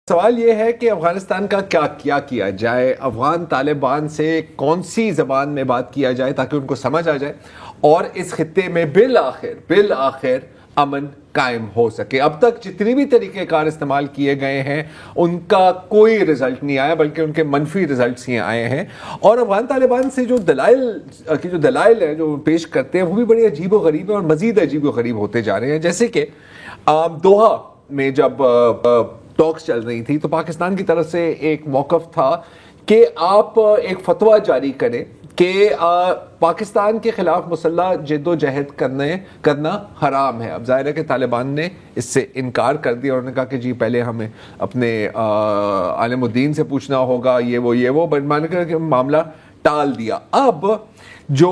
سوال یہ ہے کہ افغانستان کا کیا جائے، افغان طالبان سے کون سی زبان میں بات کیا جائے تاکہ ان کو سمجھ آ جائے اور اس خطے میں بالآخر امن قائم ہو سکے۔ اب تک جتنی بھی طریقہ کار استعمال کیے گئے ہیں ان کا کوئی رزلٹ نہیں آیا، بلکہ ان کے منفی رزلٹس ہی آئے ہیں۔ اور افغان طالبان سے جو دلائل ہیں جو پیش کرتے ہیں وہ بھی بڑے عجیب و غریب ہیں اور مزید عجیب و غریب ہوتے جا رہے ہیں۔ جیسے کہ دوحہ میں جب ٹاکس چل رہی تھی تو پاکستان کی طرف سے ایک موقف تھا کہ آپ ایک فتویٰ جاری کریں کہ پاکستان کے خلاف مسلح جد و جہد کرنا حرام ہے۔ اب ظاہر ہے کہ طالبان نے اس سے انکار کر دیا اور انہوں نے کہا کہ جی پہلے ہمیں اپنے عالم الدین سے پوچھنا ہوگا، یہ وہ مان کر معاملہ ٹال دیا۔ اب جو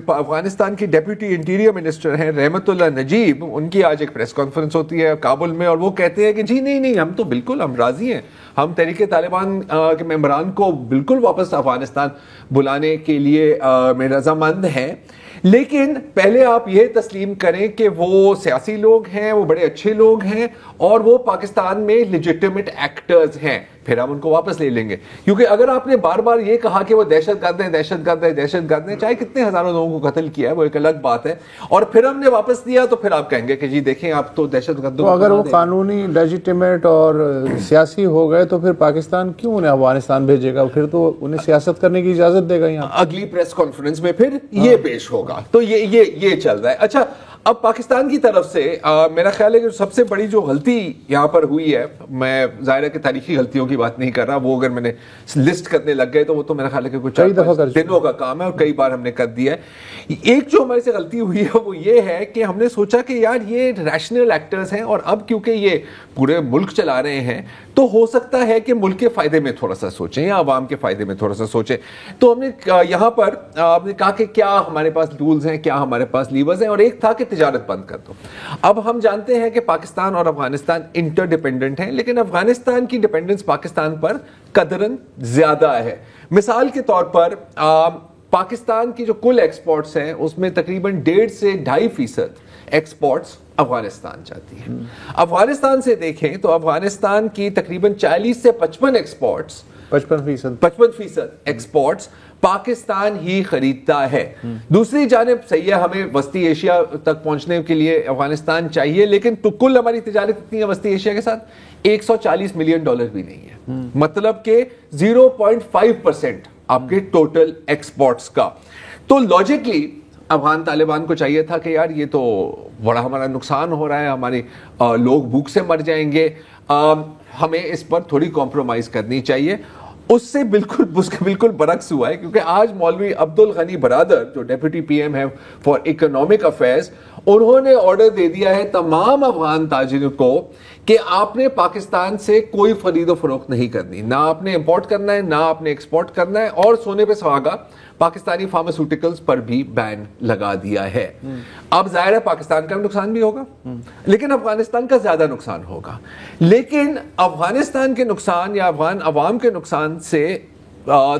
افغانستان کی ڈیپٹی انٹیریئر منسٹر ہیں رحمت اللہ نجیب، ان کی آج ایک پریس کانفرنس ہوتی ہے کابل میں، اور وہ کہتے ہیں کہ جی نہیں ہم تو بالکل ہم راضی ہیں، ہم تحریک طالبان کے ممبران کو بالکل واپس افغانستان بلانے کے لیے رضامند ہیں، لیکن پہلے آپ یہ تسلیم کریں کہ وہ سیاسی لوگ ہیں، وہ بڑے اچھے لوگ ہیں اور وہ پاکستان میں لیجٹیمیٹ ایکٹرز ہیں، پھر ہم ان کو واپس لے لیں گے۔ کیونکہ اگر آپ نے بار بار یہ کہا کہ وہ دہشت گرد ہیں چاہے کتنے ہزاروں لوگوں کو قتل کیا ہے وہ ایک الگ بات ہے، اور پھر ہم نے واپس دیا تو پھر آپ کہیں گے کہ جی دیکھیں آپ تو دہشت گردوں کو اگر وہ قانونی لیجٹیمیٹ اور سیاسی ہو گئے تو پھر پاکستان کیوں انہیں افغانستان بھیجے گا؟ پھر تو انہیں سیاست کرنے کی اجازت دے گا یہاں۔ اگلی پریس کانفرنس میں پھر یہ پیش ہوگا، تو یہ چل رہا ہے۔ اچھا، اب پاکستان کی طرف سے میرا خیال ہے کہ سب سے بڑی جو غلطی یہاں پر ہوئی ہے، میں ظاہر ہے کہ تاریخی غلطیوں کی بات نہیں کر رہا، وہ اگر میں نے لسٹ کرنے لگ گئے تو وہ تو میرا خیال ہے کہ کچھ دنوں کا کام ہے اور کئی بار ہم نے کر دیا ہے۔ ایک جو ہمارے سے غلطی ہوئی ہے وہ یہ ہے کہ ہم نے سوچا کہ یار یہ ریشنل ایکٹرز ہیں اور اب کیونکہ یہ پورے ملک چلا رہے ہیں تو ہو سکتا ہے کہ ملک کے فائدے میں تھوڑا سا سوچیں یا عوام کے فائدے میں تھوڑا سا سوچیں۔ تو ہم نے یہاں پر آپ نے کہا کہ کیا ہمارے پاس ٹولز ہیں، کیا ہمارے پاس لیورز ہیں، اور ایک تھا کہ تجارت بند کر دو۔ اب ہم جانتے ہیں کہ پاکستان اور افغانستان انٹر ڈیپینڈنٹ ہیں، لیکن افغانستان کی ڈیپینڈنس پاکستان پر قدرن زیادہ ہے۔ مثال کے طور پر پاکستان کی جو کل ایکسپورٹس ہیں اس میں تقریباً 1.5 سے 2.5% ایکسپورٹس افغانستان جاتی ہے۔ افغانستان سے دیکھیں تو افغانستان کی تقریباً 40 سے 55 ایکسپورٹس 55% ایکسپورٹس پاکستان ہی خریدتا ہے۔ دوسری جانب صحیح ہے ہمیں وسطی ایشیا تک پہنچنے کے لیے افغانستان چاہیے، لیکن تو کل ہماری تجارت اتنی ہے وسطی ایشیا کے ساتھ $140 ملین بھی نہیں ہے، مطلب کہ 0.5% آپ کے ٹوٹل ایکسپورٹس کا۔ تو لاجکلی افغان طالبان کو چاہیے تھا کہ یار یہ تو بڑا ہمارا نقصان ہو رہا ہے، ہمارے لوگ بھوک سے مر جائیں گے، ہمیں اس پر تھوڑی کمپرومائز کرنی چاہیے۔ اس سے بالکل برعکس ہوا ہے، کیونکہ آج مولوی عبدالغنی برادر جو ڈیپٹی پی ایم ہے فار اکنامک افیئرز، انہوں نے آرڈر دے دیا ہے تمام افغان تاجروں کو کہ آپ نے پاکستان سے کوئی خرید و فروخت نہیں کرنی، نہ آپ نے امپورٹ کرنا ہے نہ آپ نے ایکسپورٹ کرنا ہے، اور سونے پہ سہاگا پاکستانی فارماسیوٹیکلز پر بھی بین لگا دیا ہے۔ اب ظاہر ہے پاکستان کا نقصان بھی ہوگا لیکن افغانستان کا زیادہ نقصان ہوگا، لیکن افغانستان کے نقصان یا افغان عوام کے نقصان سے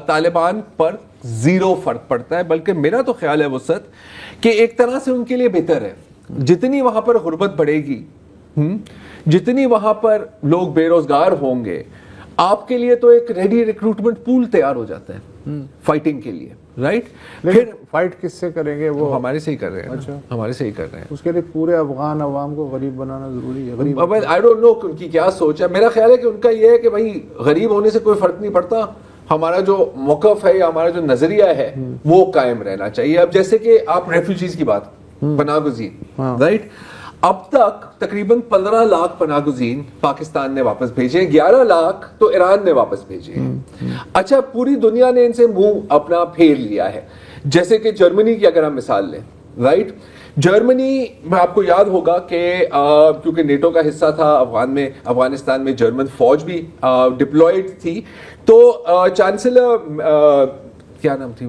طالبان پر زیرو فرق پڑتا ہے، بلکہ میرا تو خیال ہے وسعت کہ ایک طرح سے ان کے لیے بہتر ہے۔ جتنی وہاں پر غربت بڑھے گی، جتنی وہاں پر لوگ بے روزگار ہوں گے، آپ کے لیے تو ایک ریڈی ریکروٹمنٹ پول تیار ہو جاتا ہے فائٹنگ کے لیے، رائٹ؟ پھر فائٹ کس سے کریں گے؟ وہ ہمارے سے ہی کر رہے ہیں۔ اچھا، ہمارے سے ہی کر رہے ہیں۔ اس کے لیے پورے افغان عوام کو غریب بنانا ضروری ہے؟ غریب I don't know ان کی کیا سوچ ہے۔ میرا خیال ہے کہ ان کا یہ ہے کہ بھائی غریب ہونے سے کوئی فرق نہیں پڑتا، ہمارا جو موقف ہے یا ہمارا جو نظریہ ہے وہ قائم رہنا چاہیے۔ اب جیسے کہ آپ ریفیوجیز کی بات، پناہ گزین، رائٹ؟ اب تک تقریباً 15 لاکھ پناہ گزین پاکستان نے واپس بھیجے، 11 لاکھ تو ایران نے واپس بھیجے ہیں۔ اچھا، پوری دنیا نے ان سے منہ اپنا پھیر لیا ہے۔ جیسے کہ جرمنی کی اگر ہم مثال لیں، رائٹ؟ جرمنی میں آپ کو یاد ہوگا کہ کیونکہ نیٹو کا حصہ تھا افغانستان میں جرمن فوج بھی ڈپلوئڈ تھی، تو چانسلر کیا نام تھی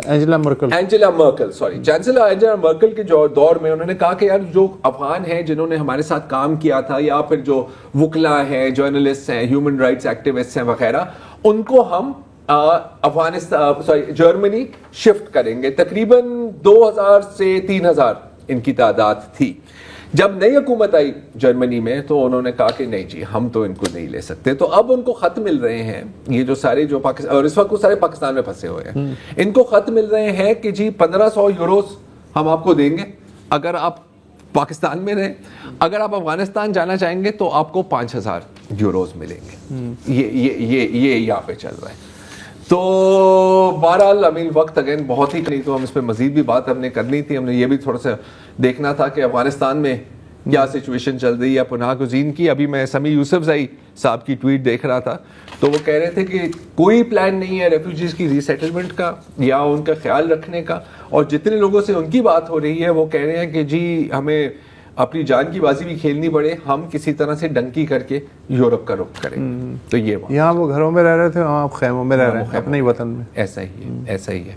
Angela miracle chancellor Angela miracle کے جو دور میں انہوں نے کہا کہ یار جو افغان ہیں جنہوں نے ہمارے ساتھ کام کیا تھا یا پھر جو وکلا ہیں، جرنلسٹ ہیں، ہیومن رائٹس ایکٹیوسٹ ہیں وغیرہ، ان کو ہم جرمنی شفٹ کریں گے۔ تقریباً 2000 سے 3000 ان کی تعداد تھی۔ جب نئی حکومت آئی جرمنی میں تو انہوں نے کہا کہ نہیں جی ہم تو ان کو نہیں لے سکتے. تو اب ان کو خط مل رہے ہیں, یہ جو سارے جو پاکستان, اور اس وقت وہ سارے پاکستان میں پھنسے ہوئے ہیں, ان کو خط مل رہے ہیں کہ جی 1500 یوروز ہم آپ کو دیں گے اگر آپ پاکستان میں رہیں, اگر آپ افغانستان جانا چاہیں گے تو آپ کو 5000 یوروز ملیں گے. یہ یہاں پہ چل رہا ہے. تو بہرحال وقت اگین بہت ہی نہیں, تو ہم اس پہ مزید بھی بات ہم نے کرنی تھی. ہم نے یہ بھی تھوڑا سا دیکھنا تھا کہ افغانستان میں کیا سچویشن چل رہی ہے پناہ گزین کی. ابھی میں سمیع یوسفزئی صاحب کی ٹویٹ دیکھ رہا تھا تو وہ کہہ رہے تھے کہ کوئی پلان نہیں ہے ریفیوجیز کی ری سیٹلمنٹ کا یا ان کا خیال رکھنے کا, اور جتنے لوگوں سے ان کی بات ہو رہی ہے وہ کہہ رہے ہیں کہ جی ہمیں اپنی جان کی بازی بھی کھیلنی پڑے, ہم کسی طرح سے ڈنکی کر کے یورپ کا رخ کریں. تو یہ یہاں وہ گھروں میں رہ رہے تھے, وہاں آپ خیموں میں رہ رہے ہیں اپنے ہی وطن میں. ایسا ہی ہے.